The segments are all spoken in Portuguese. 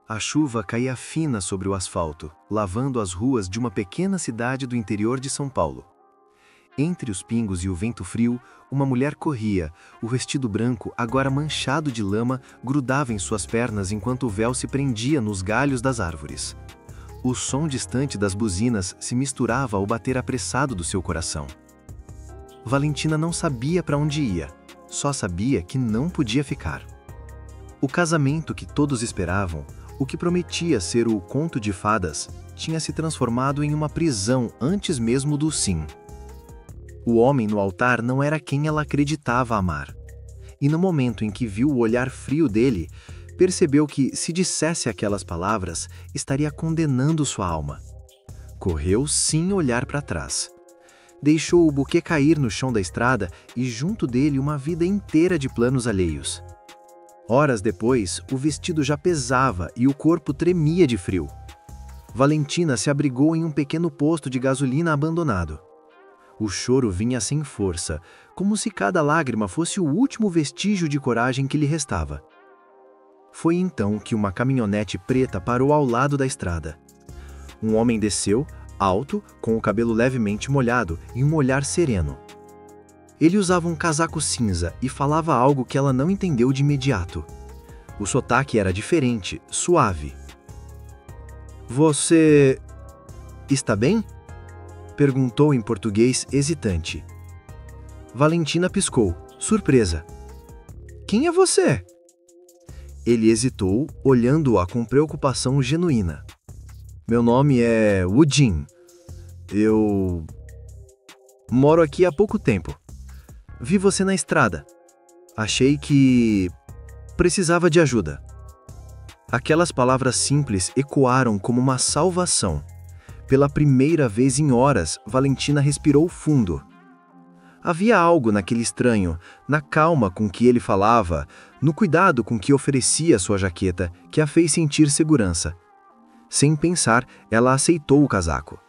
A chuva caía fina sobre o asfalto, lavando as ruas de uma pequena cidade do interior de São Paulo. Entre os pingos e o vento frio, uma mulher corria. O vestido branco, agora manchado de lama, grudava em suas pernas enquanto o véu se prendia nos galhos das árvores. O som distante das buzinas se misturava ao bater apressado do seu coração. Valentina não sabia para onde ia, só sabia que não podia ficar. O casamento que todos esperavam, o que prometia ser o conto de fadas, tinha se transformado em uma prisão antes mesmo do sim. O homem no altar não era quem ela acreditava amar. E no momento em que viu o olhar frio dele, percebeu que, se dissesse aquelas palavras, estaria condenando sua alma. Correu sem olhar para trás. Deixou o buquê cair no chão da estrada e junto dele uma vida inteira de planos alheios. Horas depois, o vestido já pesava e o corpo tremia de frio. Valentina se abrigou em um pequeno posto de gasolina abandonado. O choro vinha sem força, como se cada lágrima fosse o último vestígio de coragem que lhe restava. Foi então que uma caminhonete preta parou ao lado da estrada. Um homem desceu, alto, com o cabelo levemente molhado e um olhar sereno. Ele usava um casaco cinza e falava algo que ela não entendeu de imediato. O sotaque era diferente, suave. "Você está bem?" perguntou em português hesitante. Valentina piscou, surpresa. "Quem é você?" Ele hesitou, olhando-a com preocupação genuína. "Meu nome é Woodin. Eu moro aqui há pouco tempo. Vi você na estrada. Achei que precisava de ajuda." Aquelas palavras simples ecoaram como uma salvação. Pela primeira vez em horas, Valentina respirou fundo. Havia algo naquele estranho, na calma com que ele falava, no cuidado com que oferecia sua jaqueta, que a fez sentir segurança. Sem pensar, ela aceitou o casaco.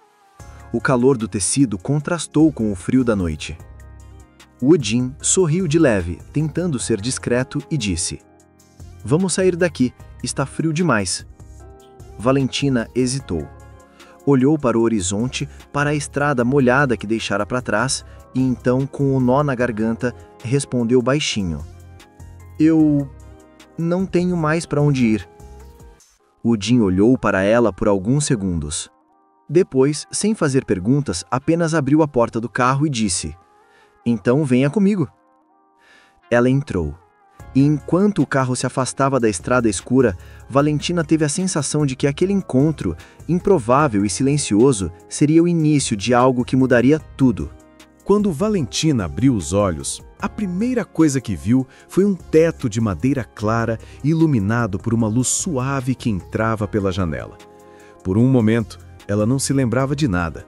O calor do tecido contrastou com o frio da noite. Woodin sorriu de leve, tentando ser discreto, e disse: "Vamos sair daqui, está frio demais." Valentina hesitou. Olhou para o horizonte, para a estrada molhada que deixara para trás, e então, com o nó na garganta, respondeu baixinho: "Eu não tenho mais para onde ir." Woodin olhou para ela por alguns segundos. Depois, sem fazer perguntas, apenas abriu a porta do carro e disse: "Então venha comigo." Ela entrou. E enquanto o carro se afastava da estrada escura, Valentina teve a sensação de que aquele encontro, improvável e silencioso, seria o início de algo que mudaria tudo. Quando Valentina abriu os olhos, a primeira coisa que viu foi um teto de madeira clara iluminado por uma luz suave que entrava pela janela. Por um momento, ela não se lembrava de nada.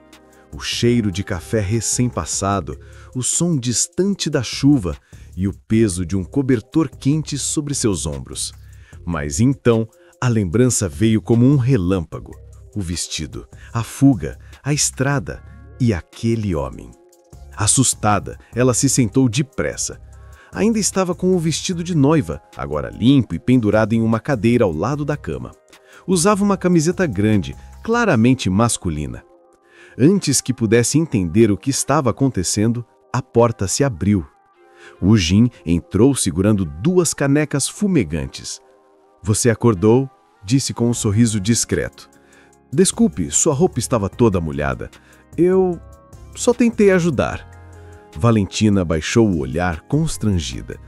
O cheiro de café recém-passado, o som distante da chuva e o peso de um cobertor quente sobre seus ombros. Mas então, a lembrança veio como um relâmpago. O vestido, a fuga, a estrada e aquele homem. Assustada, ela se sentou depressa. Ainda estava com o vestido de noiva, agora limpo e pendurado em uma cadeira ao lado da cama. Usava uma camiseta grande, claramente masculina. Antes que pudesse entender o que estava acontecendo, a porta se abriu. Woodin entrou segurando 2 canecas fumegantes. "Você acordou?" disse com um sorriso discreto. "Desculpe, sua roupa estava toda molhada. Eu só tentei ajudar." Valentina baixou o olhar constrangida.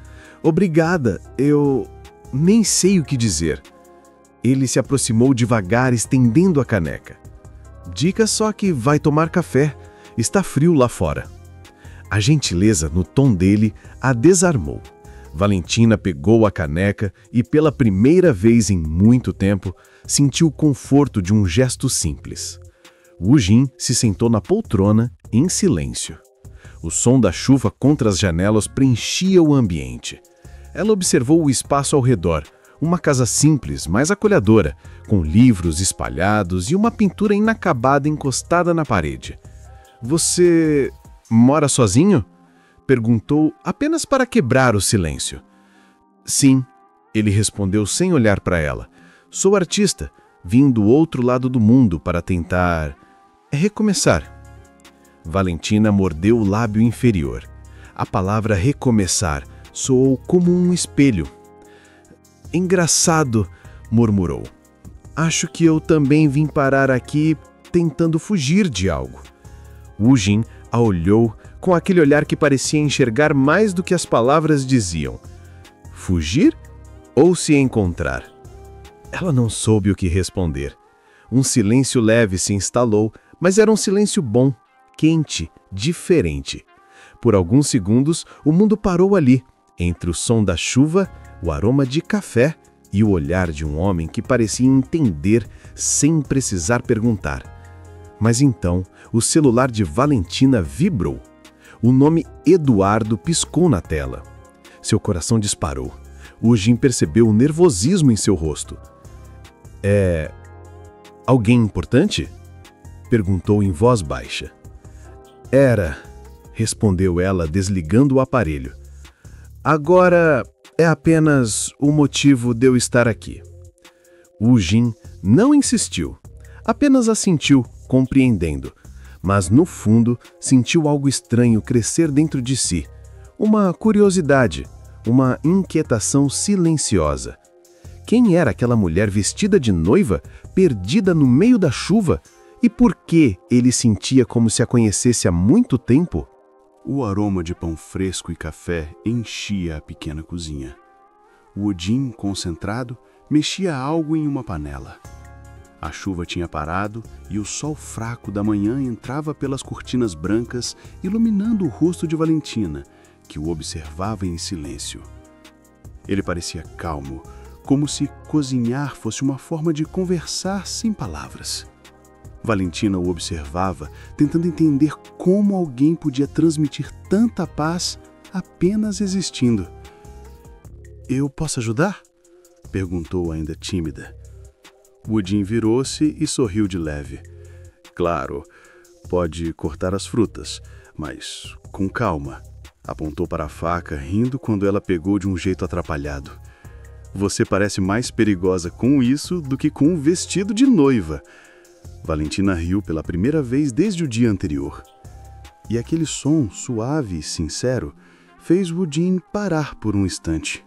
"Obrigada, eu nem sei o que dizer." Ele se aproximou devagar, estendendo a caneca. "Diga só que vai tomar café. Está frio lá fora." A gentileza no tom dele a desarmou. Valentina pegou a caneca e, pela primeira vez em muito tempo, sentiu o conforto de um gesto simples. Woodin se sentou na poltrona, em silêncio. O som da chuva contra as janelas preenchia o ambiente. Ela observou o espaço ao redor, uma casa simples, mas acolhedora, com livros espalhados e uma pintura inacabada encostada na parede. "Você mora sozinho?" perguntou, apenas para quebrar o silêncio. "Sim", ele respondeu sem olhar para ela. Sou artista, vim do outro lado do mundo para tentar recomeçar. Valentina mordeu o lábio inferior. A palavra recomeçar soou como um espelho. Engraçado, murmurou. Acho que eu também vim parar aqui tentando fugir de algo. Wu Jin a olhou com aquele olhar que parecia enxergar mais do que as palavras diziam. Fugir ou se encontrar? Ela não soube o que responder. Um silêncio leve se instalou, mas era um silêncio bom, quente, diferente. Por alguns segundos, o mundo parou ali, entre o som da chuva, o aroma de café e o olhar de um homem que parecia entender sem precisar perguntar. Mas então, o celular de Valentina vibrou. O nome Eduardo piscou na tela. Seu coração disparou. Wu Jin percebeu o nervosismo em seu rosto. É alguém importante? Perguntou em voz baixa. Era, respondeu ela, desligando o aparelho. Agora é apenas o motivo de eu estar aqui. Wu Jin não insistiu, apenas assentiu, compreendendo, mas no fundo sentiu algo estranho crescer dentro de si, uma curiosidade, uma inquietação silenciosa. Quem era aquela mulher vestida de noiva, perdida no meio da chuva, e por que ele sentia como se a conhecesse há muito tempo? O aroma de pão fresco e café enchia a pequena cozinha. O Jin, concentrado, mexia algo em uma panela. A chuva tinha parado e o sol fraco da manhã entrava pelas cortinas brancas, iluminando o rosto de Valentina, que o observava em silêncio. Ele parecia calmo, como se cozinhar fosse uma forma de conversar sem palavras. Valentina o observava, tentando entender como alguém podia transmitir tanta paz apenas existindo. "Eu posso ajudar?" perguntou ainda tímida. Wu Jin virou-se e sorriu de leve. "Claro, pode cortar as frutas, mas com calma." Apontou para a faca, rindo quando ela pegou de um jeito atrapalhado. "Você parece mais perigosa com isso do que com um vestido de noiva." Valentina riu pela primeira vez desde o dia anterior. E aquele som suave e sincero fez Wu Jin parar por um instante.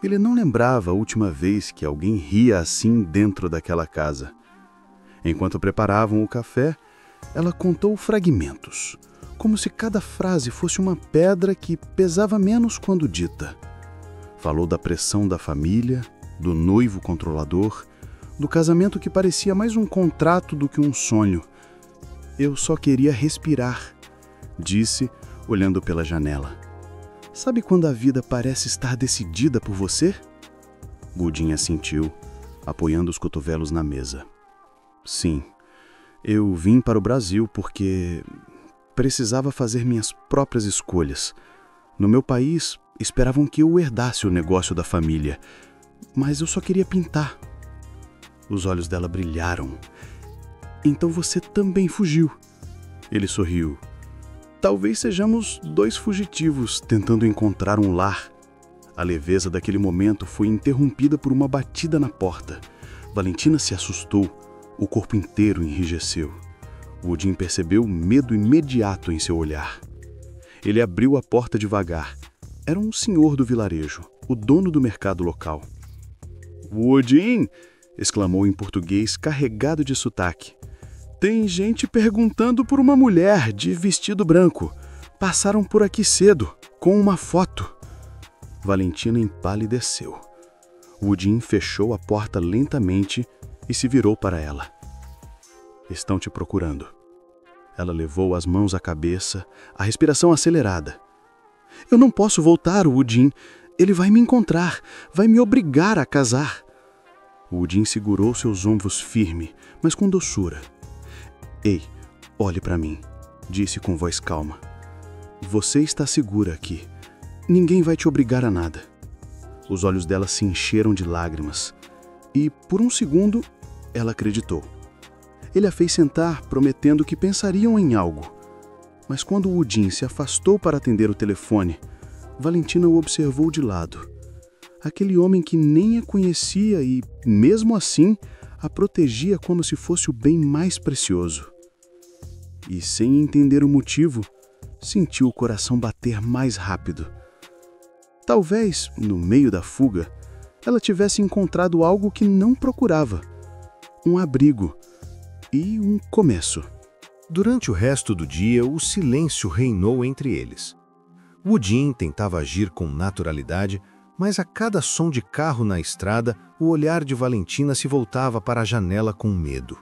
Ele não lembrava a última vez que alguém ria assim dentro daquela casa. Enquanto preparavam o café, ela contou fragmentos, como se cada frase fosse uma pedra que pesava menos quando dita. Falou da pressão da família, do noivo controlador, do casamento que parecia mais um contrato do que um sonho. "Eu só queria respirar", disse, olhando pela janela. "Sabe quando a vida parece estar decidida por você?" Wu Jin assentiu, apoiando os cotovelos na mesa. "Sim, eu vim para o Brasil porque precisava fazer minhas próprias escolhas. No meu país, esperavam que eu herdasse o negócio da família, mas eu só queria pintar." Os olhos dela brilharam. "Então você também fugiu." Ele sorriu. "Talvez sejamos dois fugitivos tentando encontrar um lar." A leveza daquele momento foi interrompida por uma batida na porta. Valentina se assustou. O corpo inteiro enrijeceu. Wu Jin percebeu medo imediato em seu olhar. Ele abriu a porta devagar. Era um senhor do vilarejo, o dono do mercado local. "Wu Jin!" exclamou em português carregado de sotaque. "Tem gente perguntando por uma mulher de vestido branco. Passaram por aqui cedo, com uma foto." Valentina empalideceu. Wu Jin fechou a porta lentamente e se virou para ela. "Estão te procurando." Ela levou as mãos à cabeça, a respiração acelerada. "Eu não posso voltar, Wu Jin. Ele vai me encontrar, vai me obrigar a casar." Wu Jin segurou seus ombros firme, mas com doçura. "Ei, olhe para mim", disse com voz calma. "Você está segura aqui. Ninguém vai te obrigar a nada." Os olhos dela se encheram de lágrimas. E, por um segundo, ela acreditou. Ele a fez sentar, prometendo que pensariam em algo. Mas quando Wu Jin se afastou para atender o telefone, Valentina o observou de lado. Aquele homem que nem a conhecia e, mesmo assim, a protegia como se fosse o bem mais precioso. E, sem entender o motivo, sentiu o coração bater mais rápido. Talvez, no meio da fuga, ela tivesse encontrado algo que não procurava: um abrigo e um começo. Durante o resto do dia, o silêncio reinou entre eles. Woodin tentava agir com naturalidade, mas a cada som de carro na estrada, o olhar de Valentina se voltava para a janela com medo.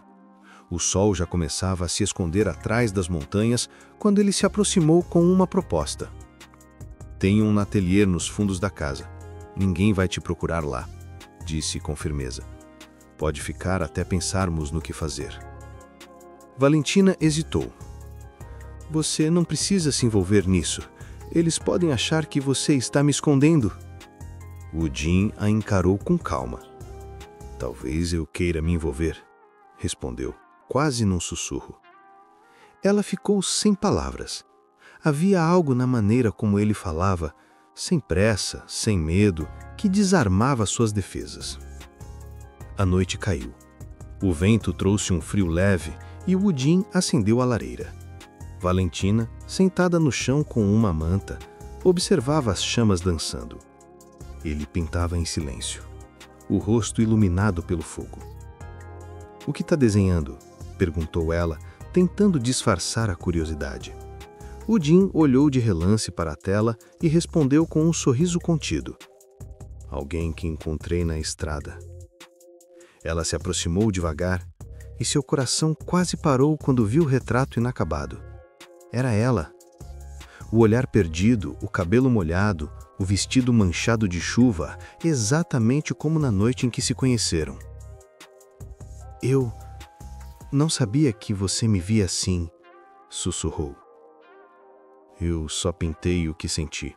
O sol já começava a se esconder atrás das montanhas quando ele se aproximou com uma proposta. "Tenho um ateliê nos fundos da casa. Ninguém vai te procurar lá", disse com firmeza. "Pode ficar até pensarmos no que fazer." Valentina hesitou. "Você não precisa se envolver nisso. Eles podem achar que você está me escondendo." Woodin a encarou com calma. "Talvez eu queira me envolver", respondeu, quase num sussurro. Ela ficou sem palavras. Havia algo na maneira como ele falava, sem pressa, sem medo, que desarmava suas defesas. A noite caiu. O vento trouxe um frio leve e Woodin acendeu a lareira. Valentina, sentada no chão com uma manta, observava as chamas dançando. Ele pintava em silêncio, o rosto iluminado pelo fogo. "O que está desenhando?" perguntou ela, tentando disfarçar a curiosidade. Woodin olhou de relance para a tela e respondeu com um sorriso contido. "Alguém que encontrei na estrada." Ela se aproximou devagar e seu coração quase parou quando viu o retrato inacabado. Era ela. O olhar perdido, o cabelo molhado, o vestido manchado de chuva, exatamente como na noite em que se conheceram. "Eu não sabia que você me via assim", sussurrou. "Eu só pintei o que senti",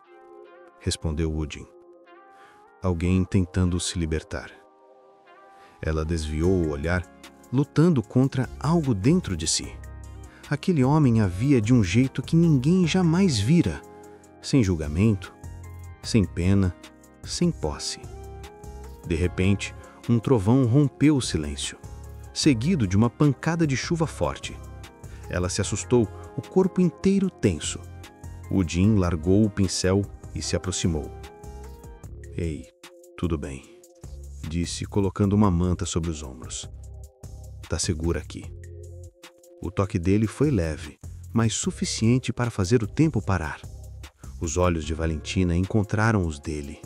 respondeu Woodin. Alguém tentando se libertar. Ela desviou o olhar, lutando contra algo dentro de si. Aquele homem a via de um jeito que ninguém jamais vira, sem julgamento, sem pena, sem posse. De repente, um trovão rompeu o silêncio, seguido de uma pancada de chuva forte. Ela se assustou, o corpo inteiro tenso. Woodin largou o pincel e se aproximou. "Ei, tudo bem", disse, colocando uma manta sobre os ombros. "Tá segura aqui." O toque dele foi leve, mas suficiente para fazer o tempo parar. Os olhos de Valentina encontraram os dele,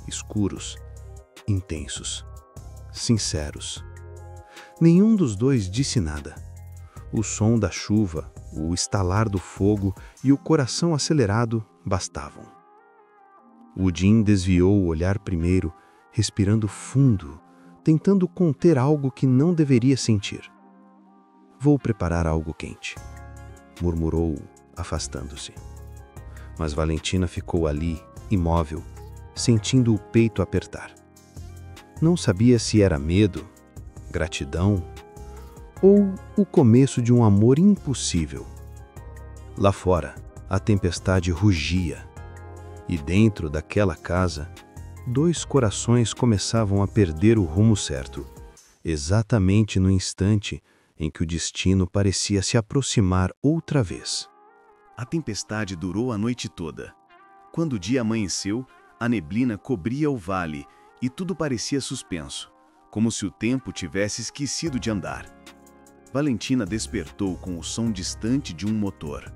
escuros, intensos, sinceros. Nenhum dos dois disse nada. O som da chuva, o estalar do fogo e o coração acelerado bastavam. Woodin desviou o olhar primeiro, respirando fundo, tentando conter algo que não deveria sentir. "Vou preparar algo quente", murmurou, afastando-se. Mas Valentina ficou ali, imóvel, sentindo o peito apertar. Não sabia se era medo, gratidão ou o começo de um amor impossível. Lá fora, a tempestade rugia, e dentro daquela casa, dois corações começavam a perder o rumo certo, exatamente no instante em que o destino parecia se aproximar outra vez. A tempestade durou a noite toda. Quando o dia amanheceu, a neblina cobria o vale e tudo parecia suspenso, como se o tempo tivesse esquecido de andar. Valentina despertou com o som distante de um motor.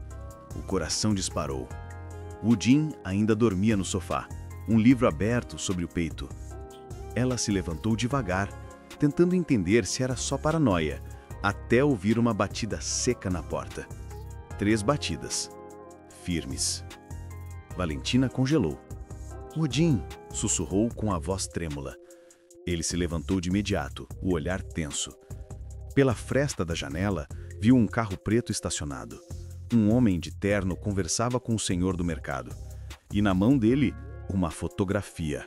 O coração disparou. Woodin ainda dormia no sofá, um livro aberto sobre o peito. Ela se levantou devagar, tentando entender se era só paranoia, até ouvir uma batida seca na porta. 3 batidas, firmes. Valentina congelou. "Woodin", sussurrou com a voz trêmula. Ele se levantou de imediato, o olhar tenso. Pela fresta da janela, viu um carro preto estacionado. Um homem de terno conversava com o senhor do mercado. E na mão dele, uma fotografia.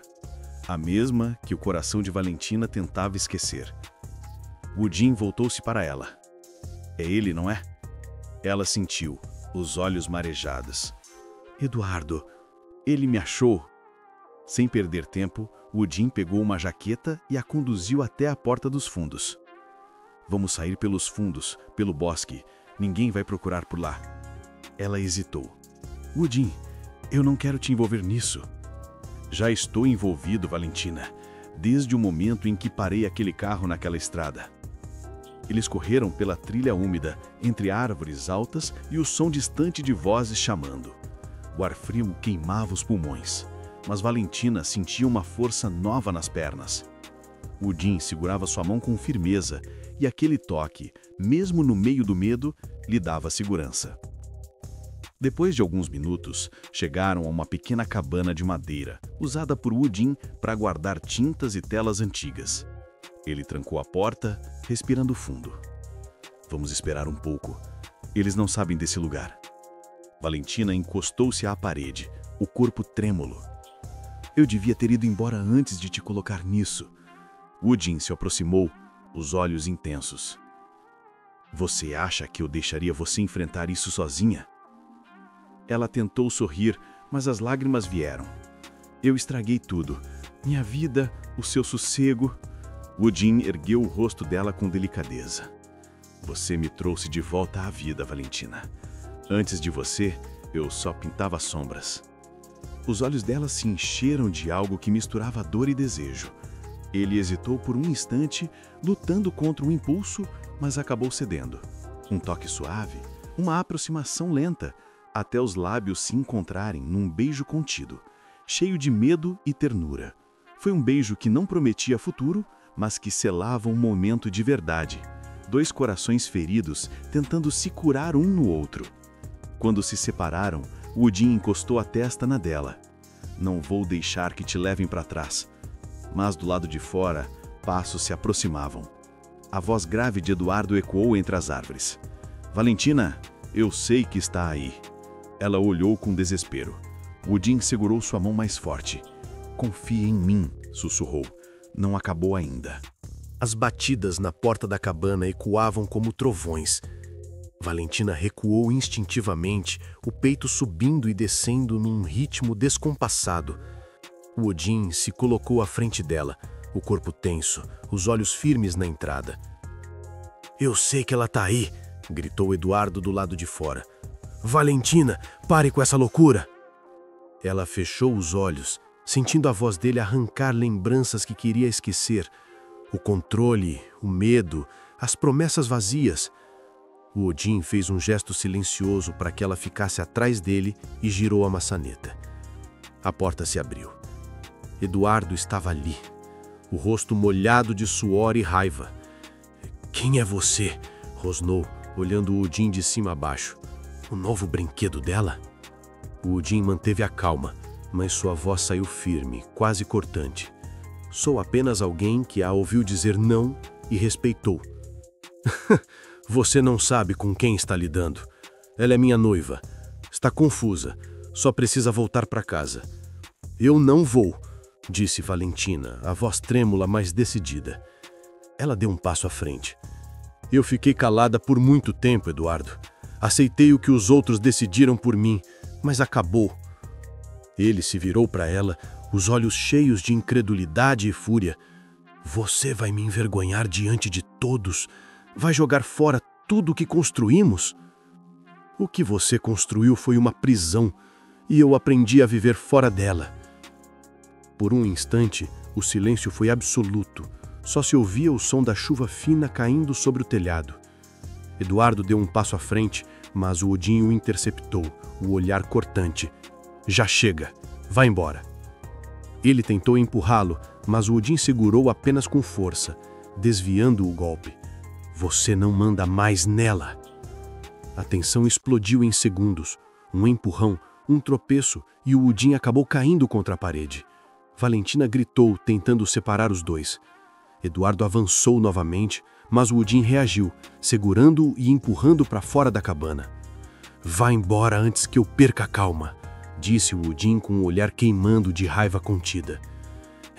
A mesma que o coração de Valentina tentava esquecer. Woodin voltou-se para ela. "É ele, não é?" Ela sentiu, os olhos marejados. "Eduardo, ele me achou." Sem perder tempo, Woodin pegou uma jaqueta e a conduziu até a porta dos fundos. Vamos sair pelos fundos, pelo bosque. Ninguém vai procurar por lá. Ela hesitou. Woodin, eu não quero te envolver nisso. Já estou envolvido, Valentina, desde o momento em que parei aquele carro naquela estrada. Eles correram pela trilha úmida, entre árvores altas e o som distante de vozes chamando. O ar frio queimava os pulmões, mas Valentina sentia uma força nova nas pernas. Woodin segurava sua mão com firmeza e aquele toque, mesmo no meio do medo, lhe dava segurança. Depois de alguns minutos, chegaram a uma pequena cabana de madeira, usada por Woodin para guardar tintas e telas antigas. Ele trancou a porta, respirando fundo. Vamos esperar um pouco. Eles não sabem desse lugar. Valentina encostou-se à parede, o corpo trêmulo. Eu devia ter ido embora antes de te colocar nisso. Woodin se aproximou, os olhos intensos. Você acha que eu deixaria você enfrentar isso sozinha? Ela tentou sorrir, mas as lágrimas vieram. Eu estraguei tudo. Minha vida, o seu sossego. Woodin ergueu o rosto dela com delicadeza. Você me trouxe de volta à vida, Valentina. Antes de você, eu só pintava sombras. Os olhos dela se encheram de algo que misturava dor e desejo. Ele hesitou por um instante, lutando contra o impulso, mas acabou cedendo. Um toque suave, uma aproximação lenta, até os lábios se encontrarem num beijo contido, cheio de medo e ternura. Foi um beijo que não prometia futuro, mas que selava um momento de verdade. Dois corações feridos tentando se curar um no outro. Quando se separaram, Woodin encostou a testa na dela. Não vou deixar que te levem para trás. Mas do lado de fora, passos se aproximavam. A voz grave de Eduardo ecoou entre as árvores. Valentina, eu sei que está aí. Ela olhou com desespero. Woodin segurou sua mão mais forte. Confie em mim, sussurrou. Não acabou ainda. As batidas na porta da cabana ecoavam como trovões. Valentina recuou instintivamente, o peito subindo e descendo num ritmo descompassado. Woodin se colocou à frente dela, o corpo tenso, os olhos firmes na entrada. Eu sei que ela tá aí, gritou Eduardo do lado de fora. Valentina, pare com essa loucura! Ela fechou os olhos, sentindo a voz dele arrancar lembranças que queria esquecer. O controle, o medo, as promessas vazias. Woodin fez um gesto silencioso para que ela ficasse atrás dele e girou a maçaneta. A porta se abriu. Eduardo estava ali, o rosto molhado de suor e raiva. Quem é você? Rosnou, olhando Woodin de cima a baixo. O novo brinquedo dela? Woodin manteve a calma, mas sua voz saiu firme, quase cortante. Sou apenas alguém que a ouviu dizer não e respeitou. Você não sabe com quem está lidando. Ela é minha noiva. Está confusa. Só precisa voltar para casa. Eu não vou, disse Valentina, a voz trêmula, mas decidida. Ela deu um passo à frente. Eu fiquei calada por muito tempo, Eduardo. Aceitei o que os outros decidiram por mim, mas acabou. Ele se virou para ela, os olhos cheios de incredulidade e fúria. Você vai me envergonhar diante de todos? Vai jogar fora tudo o que construímos? O que você construiu foi uma prisão, e eu aprendi a viver fora dela. Por um instante, o silêncio foi absoluto. Só se ouvia o som da chuva fina caindo sobre o telhado. Eduardo deu um passo à frente, mas o Woodin o interceptou, o olhar cortante. Já chega, vá embora. Ele tentou empurrá-lo, mas o Woodin segurou apenas com força, desviando o golpe. Você não manda mais nela. A tensão explodiu em segundos. Um empurrão, um tropeço e o Woodin acabou caindo contra a parede. Valentina gritou, tentando separar os dois. Eduardo avançou novamente, mas o Woodin reagiu, segurando-o e empurrando para fora da cabana. Vá embora antes que eu perca a calma, disse o Woodin com o olhar queimando de raiva contida.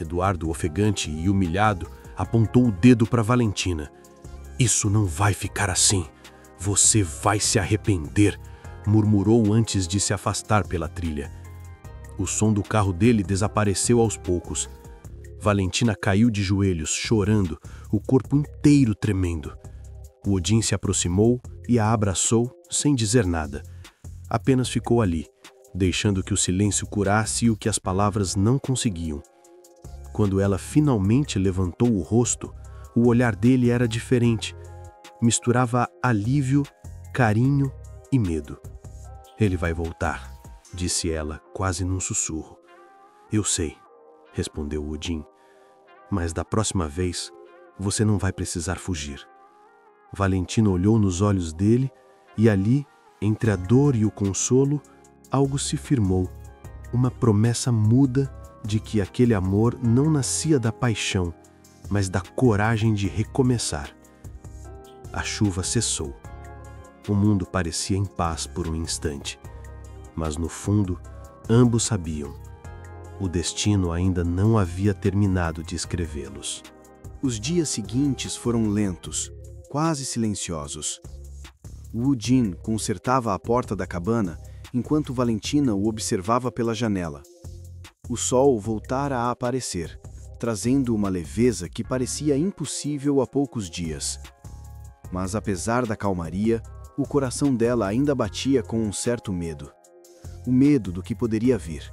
Eduardo, ofegante e humilhado, apontou o dedo para Valentina. Isso não vai ficar assim. Você vai se arrepender, murmurou antes de se afastar pela trilha. O som do carro dele desapareceu aos poucos. Valentina caiu de joelhos, chorando, o corpo inteiro tremendo. O Odin se aproximou e a abraçou sem dizer nada. Apenas ficou ali, deixando que o silêncio curasse o que as palavras não conseguiam. Quando ela finalmente levantou o rosto, o olhar dele era diferente. Misturava alívio, carinho e medo. "Ele vai voltar", disse ela, quase num sussurro. "Eu sei", respondeu Odin, "mas da próxima vez você não vai precisar fugir." Valentina olhou nos olhos dele e ali, entre a dor e o consolo, algo se firmou, uma promessa muda de que aquele amor não nascia da paixão, mas da coragem de recomeçar. A chuva cessou. O mundo parecia em paz por um instante, mas no fundo, ambos sabiam. O destino ainda não havia terminado de escrevê-los. Os dias seguintes foram lentos, quase silenciosos. Odin consertava a porta da cabana enquanto Valentina o observava pela janela. O sol voltara a aparecer, trazendo uma leveza que parecia impossível há poucos dias. Mas apesar da calmaria, o coração dela ainda batia com um certo medo. O medo do que poderia vir.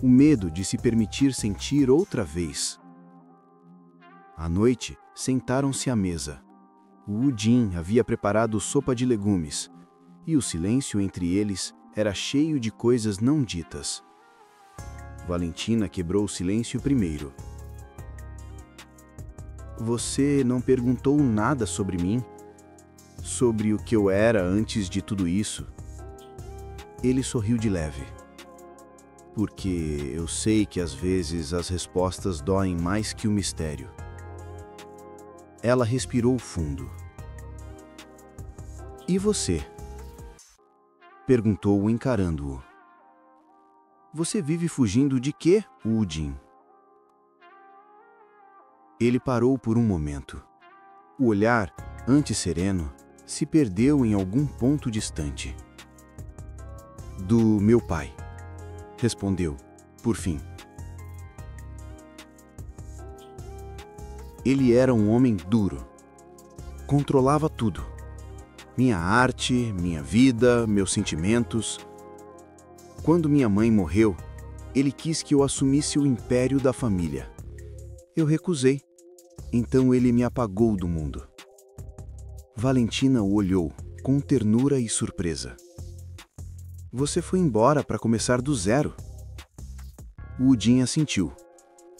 O medo de se permitir sentir outra vez. À noite, sentaram-se à mesa. O Odin havia preparado sopa de legumes, e o silêncio entre eles era cheio de coisas não ditas. Valentina quebrou o silêncio primeiro. "Você não perguntou nada sobre mim? Sobre o que eu era antes de tudo isso?" Ele sorriu de leve. "Porque eu sei que às vezes as respostas doem mais que o mistério." Ela respirou fundo. "E você?" perguntou, encarando-o. "Você vive fugindo de quê, Odin?" Ele parou por um momento. O olhar, antes sereno, se perdeu em algum ponto distante. "Do meu pai", respondeu, por fim. Ele era um homem duro. Controlava tudo. Minha arte, minha vida, meus sentimentos. Quando minha mãe morreu, ele quis que eu assumisse o império da família. Eu recusei. Então ele me apagou do mundo. Valentina o olhou, com ternura e surpresa. "Você foi embora para começar do zero." O Odin assentiu,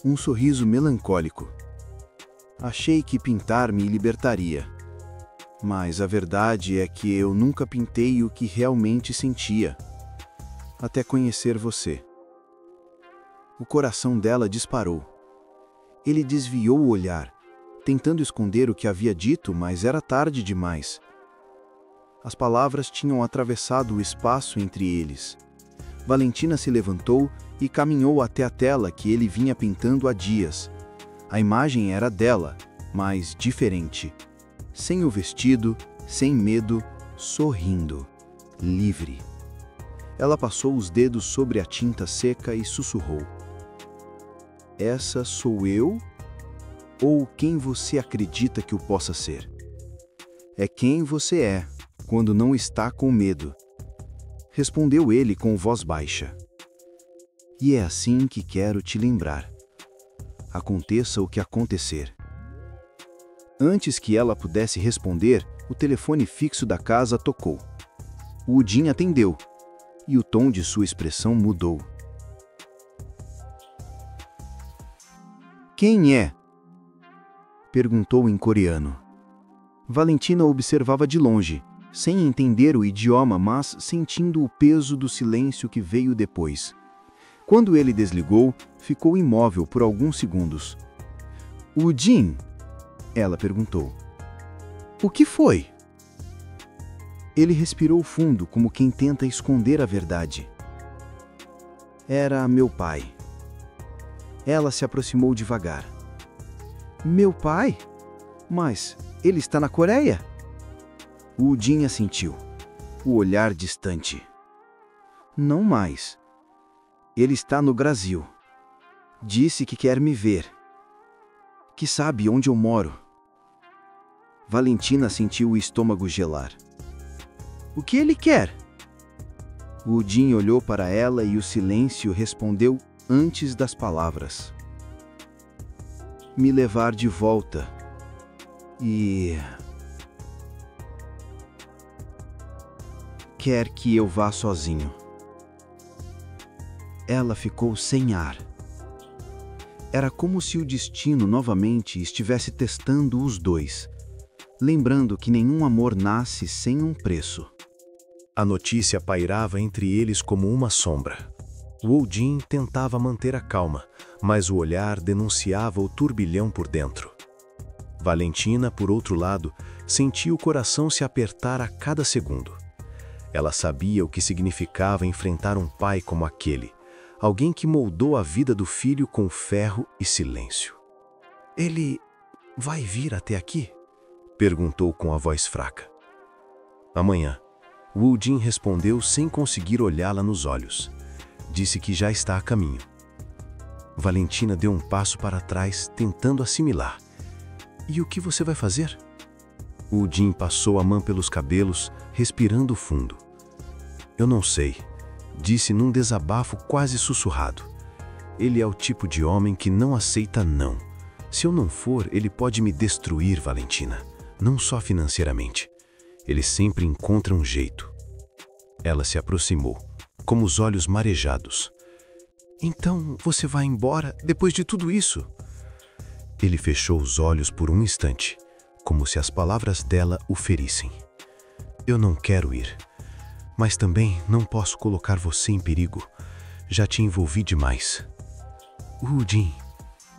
um sorriso melancólico. "Achei que pintar me libertaria. Mas a verdade é que eu nunca pintei o que realmente sentia. Até conhecer você." O coração dela disparou. Ele desviou o olhar, tentando esconder o que havia dito, mas era tarde demais. As palavras tinham atravessado o espaço entre eles. Valentina se levantou e caminhou até a tela que ele vinha pintando há dias. A imagem era dela, mas diferente. Sem o vestido, sem medo, sorrindo, livre. Ela passou os dedos sobre a tinta seca e sussurrou: "Essa sou eu? Ou quem você acredita que eu possa ser?" "É quem você é, quando não está com medo", respondeu ele com voz baixa. "E é assim que quero te lembrar. Aconteça o que acontecer." Antes que ela pudesse responder, o telefone fixo da casa tocou. O Odin atendeu, e o tom de sua expressão mudou. "Quem é?" perguntou em coreano. Valentina observava de longe, sem entender o idioma, mas sentindo o peso do silêncio que veio depois. Quando ele desligou, ficou imóvel por alguns segundos. "Odin?" ela perguntou. "O que foi?" Ele respirou fundo, como quem tenta esconder a verdade. "Era meu pai." Ela se aproximou devagar. "Meu pai? Mas ele está na Coreia?" O Odin assentiu, o olhar distante. "Não mais. Ele está no Brasil. Disse que quer me ver, que sabe onde eu moro. Valentina sentiu o estômago gelar. O que ele quer? Woodin olhou para ela e o silêncio respondeu antes das palavras. Me levar de volta. E... quer que eu vá sozinho. Ela ficou sem ar. Era como se o destino novamente estivesse testando os dois, lembrando que nenhum amor nasce sem um preço. A notícia pairava entre eles como uma sombra. Woodin tentava manter a calma, mas o olhar denunciava o turbilhão por dentro. Valentina, por outro lado, sentia o coração se apertar a cada segundo. Ela sabia o que significava enfrentar um pai como aquele, alguém que moldou a vida do filho com ferro e silêncio. Ele vai vir até aqui? Perguntou com a voz fraca. Amanhã. Woodin respondeu sem conseguir olhá-la nos olhos. Disse que já está a caminho. Valentina deu um passo para trás, tentando assimilar. E o que você vai fazer? Woodin passou a mão pelos cabelos, respirando fundo. Eu não sei, disse num desabafo quase sussurrado. Ele é o tipo de homem que não aceita não. Se eu não for, ele pode me destruir, Valentina. Não só financeiramente. Ele sempre encontra um jeito. Ela se aproximou, com os olhos marejados. Então você vai embora depois de tudo isso? Ele fechou os olhos por um instante, como se as palavras dela o ferissem. Eu não quero ir, mas também não posso colocar você em perigo. Já te envolvi demais. Woodin,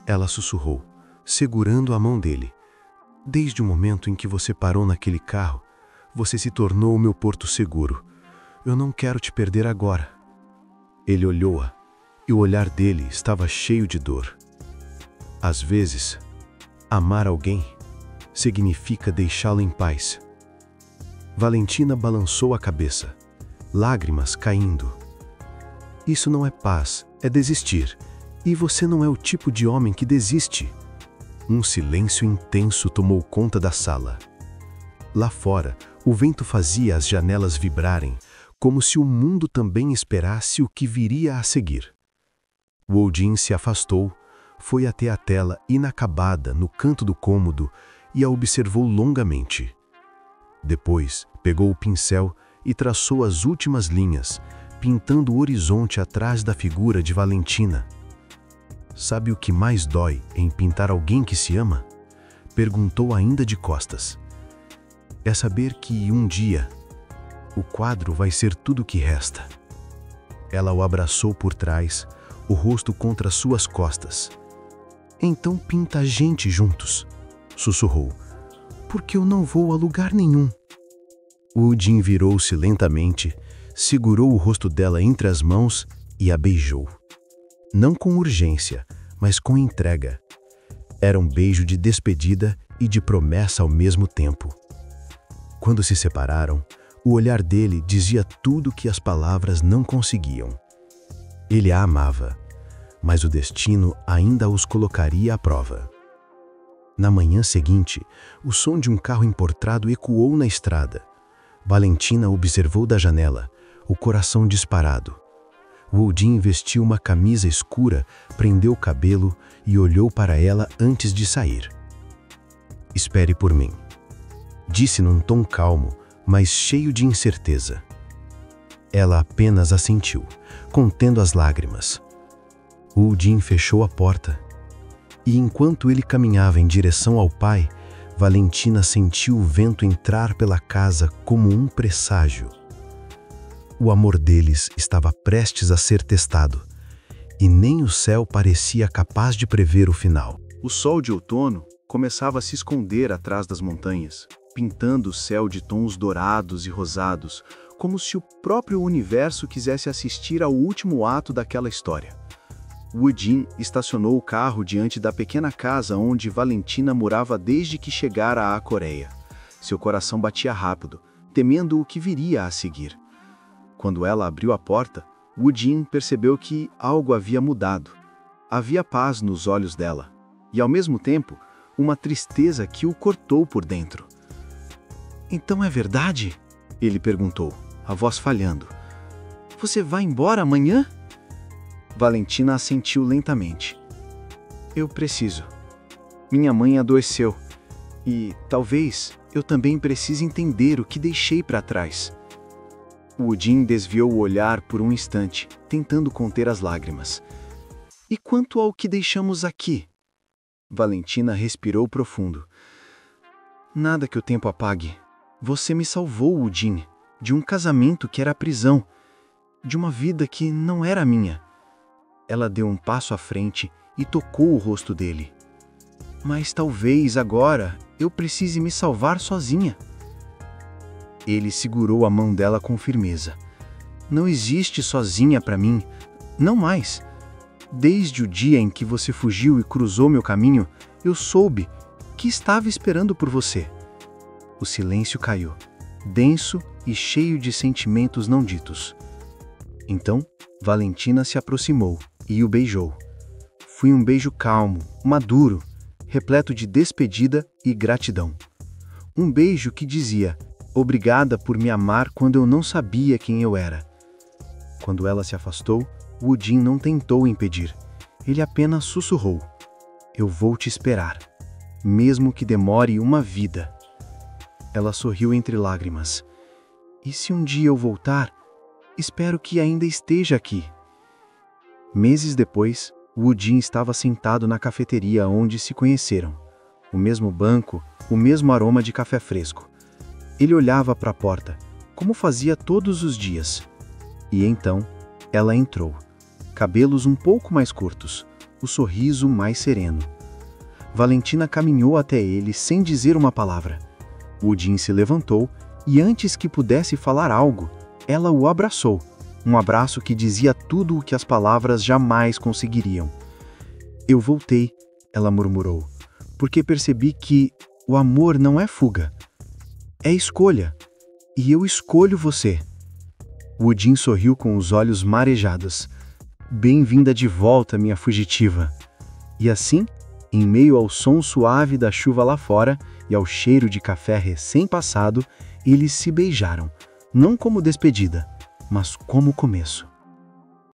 ela sussurrou, segurando a mão dele. Desde o momento em que você parou naquele carro, você se tornou o meu porto seguro. Eu não quero te perder agora. Ele olhou-a, e o olhar dele estava cheio de dor. Às vezes, amar alguém significa deixá-lo em paz. Valentina balançou a cabeça, lágrimas caindo. Isso não é paz, é desistir. E você não é o tipo de homem que desiste. Um silêncio intenso tomou conta da sala. Lá fora, o vento fazia as janelas vibrarem, como se o mundo também esperasse o que viria a seguir. Woodin se afastou, foi até a tela inacabada no canto do cômodo e a observou longamente. Depois, pegou o pincel e traçou as últimas linhas, pintando o horizonte atrás da figura de Valentina. Sabe o que mais dói em pintar alguém que se ama? Perguntou ainda de costas. É saber que um dia o quadro vai ser tudo o que resta. Ela o abraçou por trás, o rosto contra suas costas. Então pinta a gente juntos, sussurrou. Porque eu não vou a lugar nenhum. Woodin virou-se lentamente, segurou o rosto dela entre as mãos e a beijou. Não com urgência, mas com entrega. Era um beijo de despedida e de promessa ao mesmo tempo. Quando se separaram, o olhar dele dizia tudo que as palavras não conseguiam. Ele a amava, mas o destino ainda os colocaria à prova. Na manhã seguinte, o som de um carro importado ecoou na estrada. Valentina observou da janela, o coração disparado. Woodin vestiu uma camisa escura, prendeu o cabelo e olhou para ela antes de sair. Espere por mim, disse num tom calmo, mas cheio de incerteza. Ela apenas assentiu, contendo as lágrimas. Woodin fechou a porta. E enquanto ele caminhava em direção ao pai, Valentina sentiu o vento entrar pela casa como um presságio. O amor deles estava prestes a ser testado, e nem o céu parecia capaz de prever o final. O sol de outono começava a se esconder atrás das montanhas, pintando o céu de tons dourados e rosados, como se o próprio universo quisesse assistir ao último ato daquela história. Woodin estacionou o carro diante da pequena casa onde Valentina morava desde que chegara à Coreia. Seu coração batia rápido, temendo o que viria a seguir. Quando ela abriu a porta, Woodin percebeu que algo havia mudado. Havia paz nos olhos dela, e ao mesmo tempo, uma tristeza que o cortou por dentro. Então é verdade? Ele perguntou, a voz falhando. Você vai embora amanhã? Valentina assentiu lentamente. Eu preciso. Minha mãe adoeceu. E, talvez, eu também precise entender o que deixei para trás. Woodin desviou o olhar por um instante, tentando conter as lágrimas. E quanto ao que deixamos aqui? Valentina respirou profundo. Nada que o tempo apague. Você me salvou, Woodin, de um casamento que era prisão, de uma vida que não era minha. Ela deu um passo à frente e tocou o rosto dele. Mas talvez agora eu precise me salvar sozinha. Ele segurou a mão dela com firmeza. Não existe sozinha para mim, não mais. Desde o dia em que você fugiu e cruzou meu caminho, eu soube que estava esperando por você. O silêncio caiu, denso e cheio de sentimentos não ditos. Então, Valentina se aproximou e o beijou. Foi um beijo calmo, maduro, repleto de despedida e gratidão. Um beijo que dizia: obrigada por me amar quando eu não sabia quem eu era. Quando ela se afastou, Woodin não tentou impedir. Ele apenas sussurrou: eu vou te esperar, mesmo que demore uma vida. Ela sorriu entre lágrimas. E se um dia eu voltar, espero que ainda esteja aqui. Meses depois, Woodin estava sentado na cafeteria onde se conheceram. O mesmo banco, o mesmo aroma de café fresco. Ele olhava para a porta, como fazia todos os dias. E então, ela entrou. Cabelos um pouco mais curtos, o sorriso mais sereno. Valentina caminhou até ele sem dizer uma palavra. Woodin se levantou e antes que pudesse falar algo, ela o abraçou. Um abraço que dizia tudo o que as palavras jamais conseguiriam. Eu voltei, ela murmurou, porque percebi que o amor não é fuga. É escolha. E eu escolho você. Woodin sorriu com os olhos marejados. Bem-vinda de volta, minha fugitiva. E assim, em meio ao som suave da chuva lá fora e ao cheiro de café recém-passado, eles se beijaram, não como despedida, mas como começo.